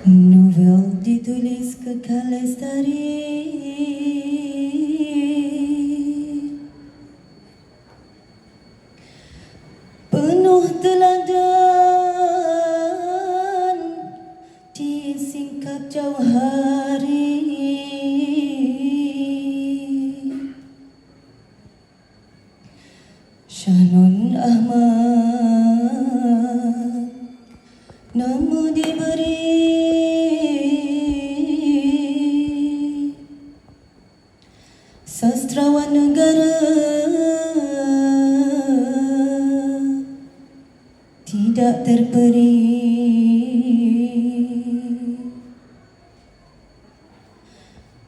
Novel ditulis Kekal Lestari, penuh teladan disingkap jauh hari. Syahnun Ahmad nama diberi, sastrawan negara tidak terperi.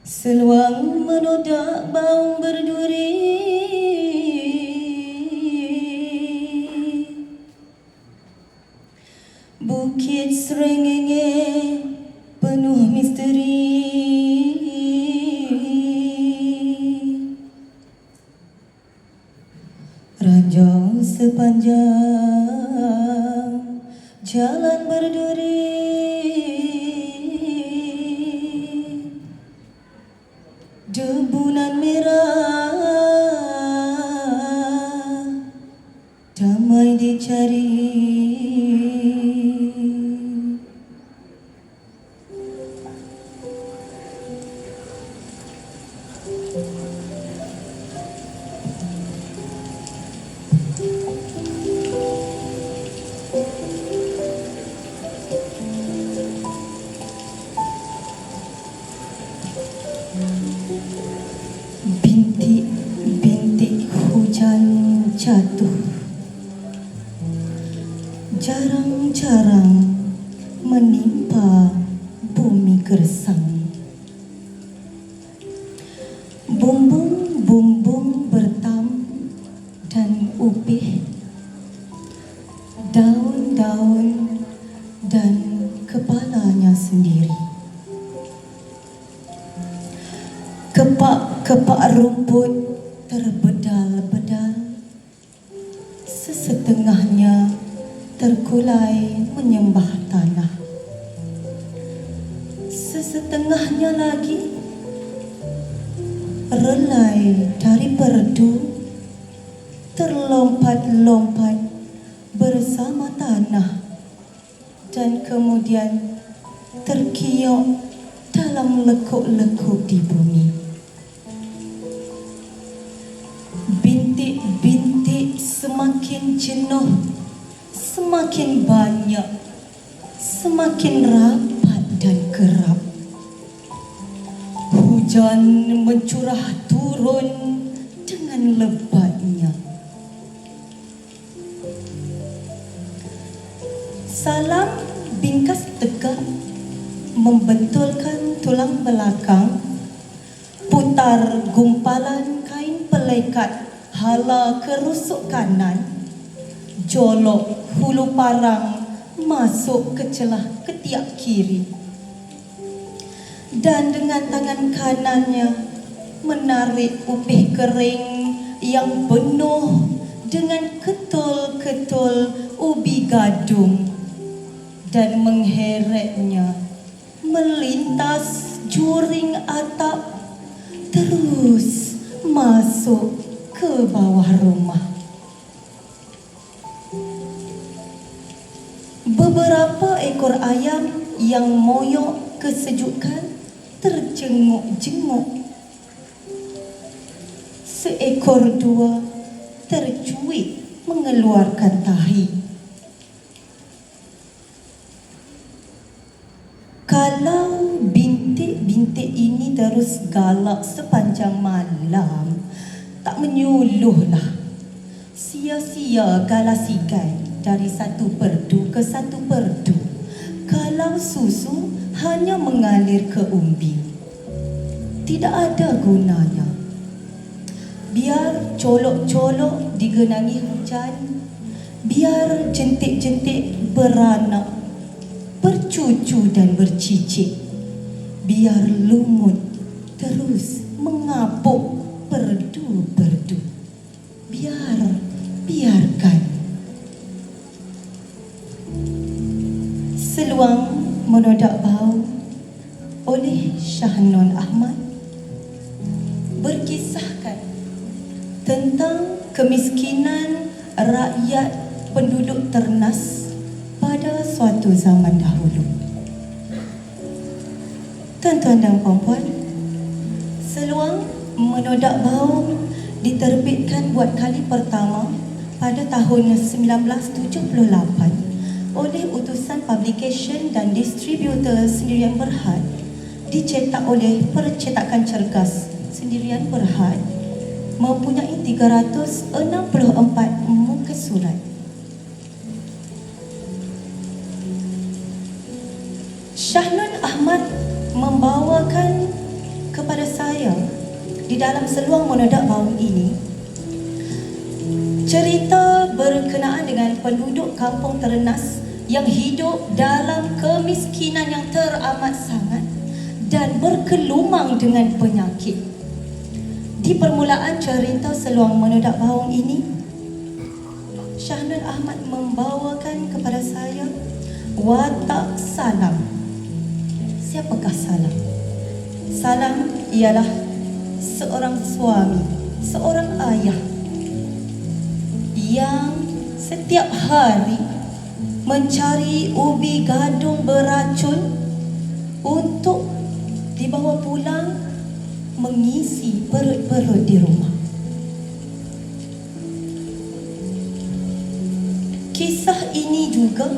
Seluang menodak baung berduri, bukit Serengenge penuh misteri. Ranjau sepanjang jalan berduri, debunan merah damai dicari. Bintik-bintik hujan jatuh, jarang-jarang menimpa bumi gersang. Bumbung-bumbung bertam dan upih, daun-daun dan kepalanya sendiri. Kepak-kepak rumput terbedal-bedal, sesetengahnya terkulai menyembah tanah, sesetengahnya lagi relai dari perdu, terlompat-lompat bersama tanah, dan kemudian terkiok dalam lekuk-lekuk di bumi. Bintik-bintik semakin jenuh, semakin banyak, semakin rapat dan kerap. Hujan mencurah turun dengan lebatnya. Salam bingkas tegak membentulkan tulang belakang, putar gumpalan kain pelekat hala kerusuk kanan, jolok hulu parang masuk ke celah ketiak kiri, dan dengan tangan kanannya menarik upih kering yang penuh dengan ketul-ketul ubi gadung dan mengheretnya melintas juring atap, terus masuk ke bawah rumah. Beberapa ekor ayam yang moyok kesejukan terjenguk-jenguk. Seekor dua tercuit mengeluarkan tahi. Kalau bintik-bintik ini terus galak sepanjang malam, tak menyuluhlah. Sia-sia galasikan dari satu perdu ke satu perdu, kalau susu hanya mengalir ke umbi. Tidak ada gunanya. Biar colok-colok digenangi hujan, biar jentik-jentik beranak, bercucu dan bercicit, biar lumut terus mengapuk perdu-perdu. Biarkan. Seluang Menodak Bau oleh Shahnon Ahmad berkisahkan tentang kemiskinan rakyat penduduk Ternas pada suatu zaman dahulu. Tuan-tuan dan puan-puan, Seluang Menodak Bau diterbitkan buat kali pertama pada tahun 1978 oleh Utusan Publication dan Distributor Sendirian Berhad, dicetak oleh Percetakan Cergas Sendirian Berhad, mempunyai 364 muka surat. Shahnon Ahmad membawakan kepada saya di dalam Seluang Menodak Bau ini cerita berkenaan dengan penduduk kampung Ternas yang hidup dalam kemiskinan yang teramat sangat dan berkelumang dengan penyakit. Di permulaan cerita Seluang Menodak Bau ini, Shahnon Ahmad membawakan kepada saya watak Salam. Siapakah Salam? Salam ialah seorang suami, seorang ayah yang setiap hari mencari ubi gadung beracun untuk dibawa pulang mengisi perut-perut di rumah. Kisah ini juga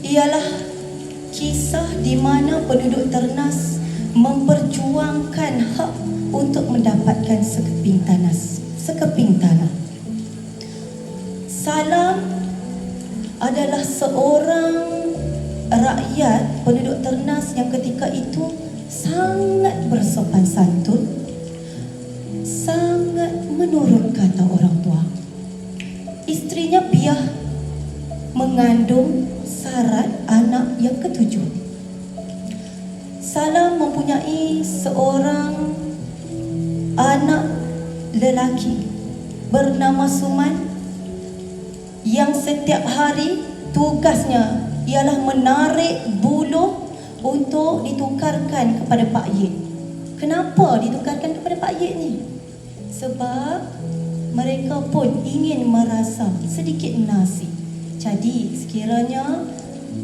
ialah kisah di mana penduduk Ternas memperjuangkan hak untuk mendapatkan sekeping tanah. Salam adalah seorang rakyat penduduk Ternas yang ketika itu sangat bersopan santun, sangat menurut kata orang tua. Istrinya Piah mengandung Sarat, anak yang ketujuh. Salam mempunyai seorang anak lelaki bernama Suman yang setiap hari tugasnya ialah menarik buluh untuk ditukarkan kepada Pak Yit. Kenapa ditukarkan kepada Pak Yit ni? Sebab mereka pun ingin merasa sedikit nasi. Jadi sekiranya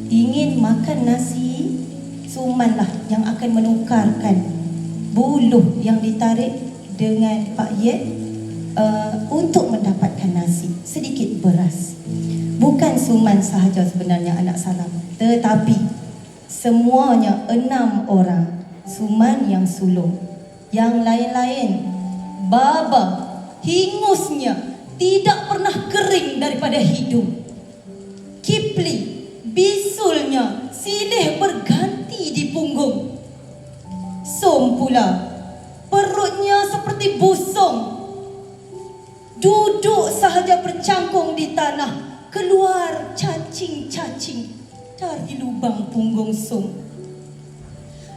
ingin makan nasi, Sumanlah yang akan menukarkan buluh yang ditarik dengan Pak Yit untuk mendapatkan nasi, sedikit beras. Bukan Suman sahaja sebenarnya anak Salam, tetapi semuanya 6 orang. Suman yang sulung, yang lain-lain baba, hingusnya tidak pernah kering daripada hidung. Kipli, bisulnya silih berganti di punggung. Som pula, perutnya seperti busung. Duduk sahaja bercangkung di tanah, keluar cacing-cacing dari lubang punggung Som.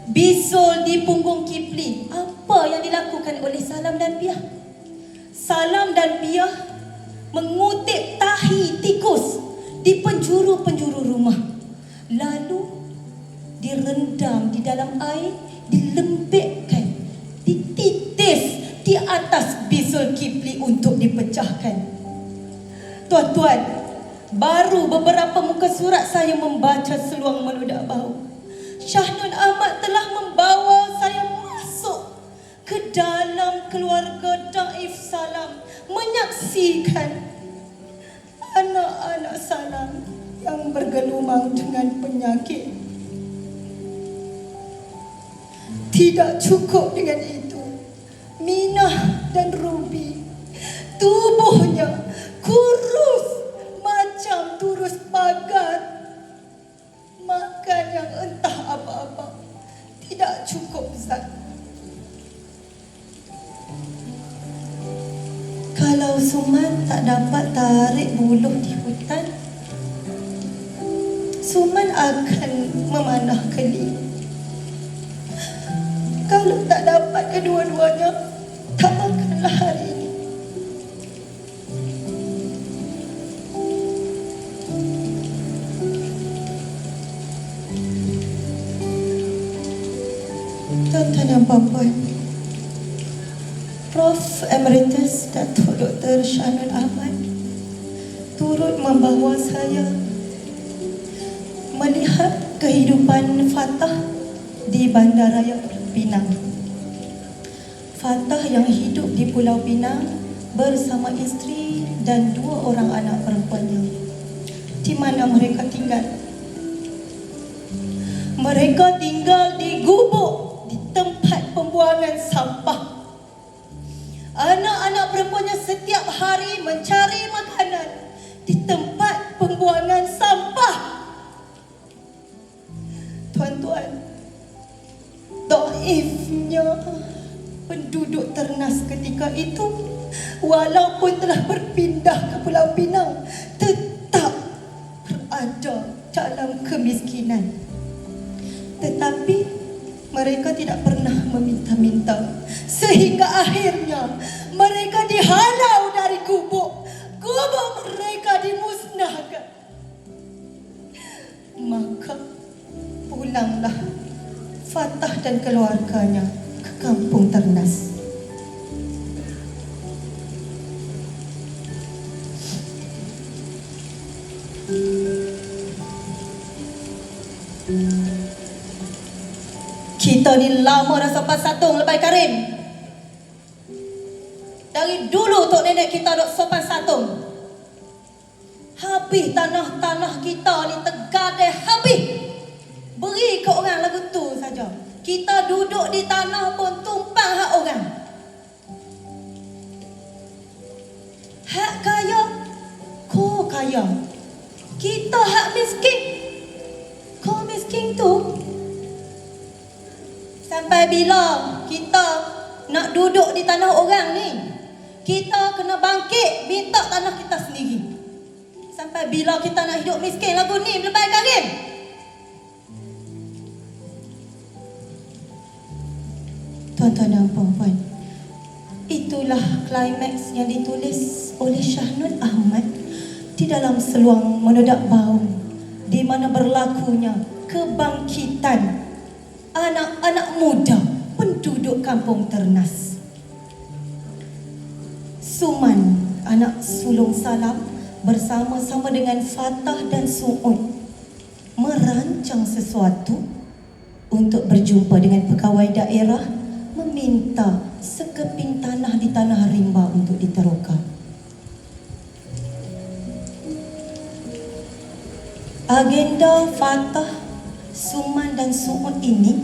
Bisul di punggung Kipli. Apa yang dilakukan oleh Salam dan Piah? Salam dan Piah mengutip tahi tikus di penjuru-penjuru rumah, lalu direndam di dalam air, dilembikkan, dititis di atas bisul Kipli untuk dipecahkan. Tuan-tuan, baru beberapa muka surat saya membaca Seluang Menodak Bau, Shahnon Ahmad telah membawa saya masuk ke dalam keluarga Daif Salam, menyaksikan anak-anak Salam yang bergelumang dengan penyakit. Tidak cukup dengan itu, Minah dan Ruby, tubuhnya kurus macam turus pagar. Makan yang entah apa-apa, tidak cukup zat. Kalau Suman tak dapat tarik buluh di hutan, Suman akan memanah keli. Kalau tak dapat kedua-duanya, tak akanlah hari ini. Tuan-tuan dan puan-puan, Prof. Emeritus Datuk Dr. Syahnun Ahmad turut membawa saya melihat kehidupan Fatah di Bandaraya Pinang. Fatah yang hidup di Pulau Pinang bersama isteri dan 2 orang anak perempuannya. Di mana mereka tinggal? Mereka tinggal di gubuk, di tempat pembuangan sampah. Anak-anak perempuannya setiap hari mencari makanan di tempat pembuangan sampah. Tuan-tuan, dhaifnya penduduk Ternas ketika itu, walaupun telah berpindah ke Pulau Pinang, tetap berada dalam kemiskinan. Tetapi mereka tidak pernah meminta-minta, sehingga akhirnya mereka dihalau dari gubuk. Gubuk mereka dimusnahkan. Maka pulanglah Fatah dan keluarganya ke kampung Ternas. Kita ni lama dah sopan santun Lebai Karim. Dari dulu tok nenek kita dok sopan santun. Habis tanah-tanah kita ni tergadai habis. Beri ke orang lagu tu saja. Kita duduk di tanah pun tumpang hak orang. Hak kaya, ko kaya. Kita hak miskin, ko miskin tu. Sampai bila kita nak duduk di tanah orang ni? Kita kena bangkit minta tanah kita sendiri. Sampai bila kita nak hidup miskin lagu ni Lebai Karim? Tuan-tuan dan puan-puan, itulah klimaks yang ditulis oleh Syahnun Ahmad di dalam Seluang Menodak Bau, di mana berlakunya kebangkitan anak-anak muda penduduk kampung Ternas. Suman, anak sulung Salam, bersama-sama dengan Fatah dan Su'ud merancang sesuatu untuk berjumpa dengan pegawai daerah, meminta sekeping tanah di Tanah Rimba untuk diteroka. Agenda Fatah, Suman dan Su'ud ini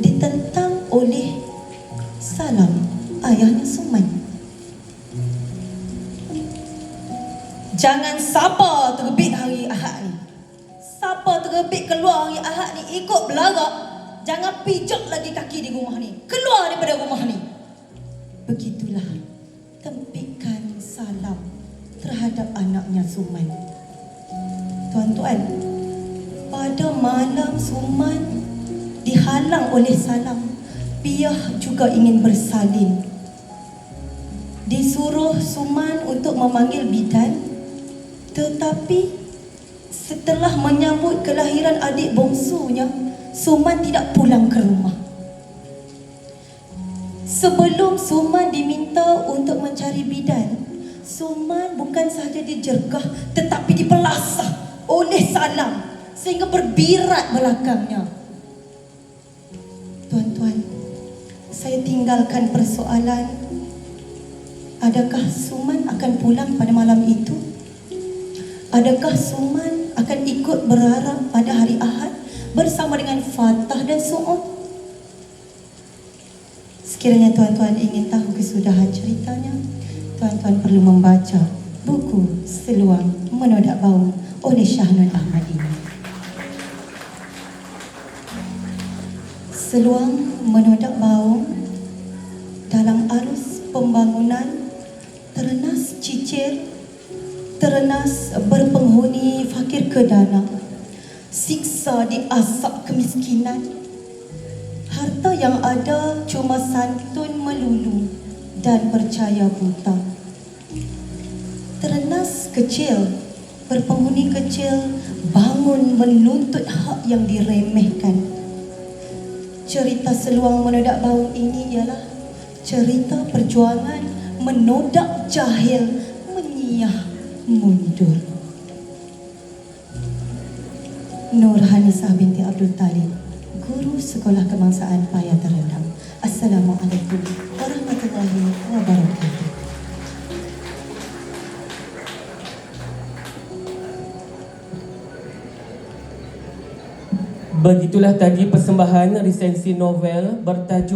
ditentang oleh Salam, ayahnya Suman. Jangan siapa terbit hari Ahad ni, siapa terbit keluar hari Ahad ni ikut belarak, jangan pijak lagi kaki di rumah ni, keluar daripada rumah ni. Begitulah tempikan Salam terhadap anaknya Suman. Tuan-tuan, pada malam Suman dihalang oleh Salam, Piah juga ingin bersalin. Disuruh Suman untuk memanggil bidan, tetapi setelah menyambut kelahiran adik bongsunya, Suman tidak pulang ke rumah. Sebelum Suman diminta untuk mencari bidan, Suman bukan sahaja dijergah tetapi dipelasah oleh Salam sehingga berbirat belakangnya. Tuan-tuan, saya tinggalkan persoalan, adakah Suman akan pulang pada malam itu? Adakah Suman akan ikut berharap pada hari Ahad bersama dengan Fatah dan Su'ud? Sekiranya tuan-tuan ingin tahu kesudahan ceritanya, tuan-tuan perlu membaca buku Seluang Menodak Bau oleh Syahnun Ahmad ini. Seluang Menodak Bau dalam arus pembangunan Ternas Cicir, Ternas berpenghuni fakir ke dana, siksa di asap kemiskinan, harta yang ada cuma santun melulu dan percaya buta. Ternas kecil, berpenghuni kecil bangun menuntut hak yang diremehkan. Cerita seluang menodak bau ini ialah cerita perjuangan menodak jahil menyiyah mundur. Nurhanisah binti Abdul Talib, guru sekolah kebangsaan Paya Terendam. Assalamualaikum warahmatullahi wabarakatuh. Begitulah tadi persembahan resensi novel bertajuk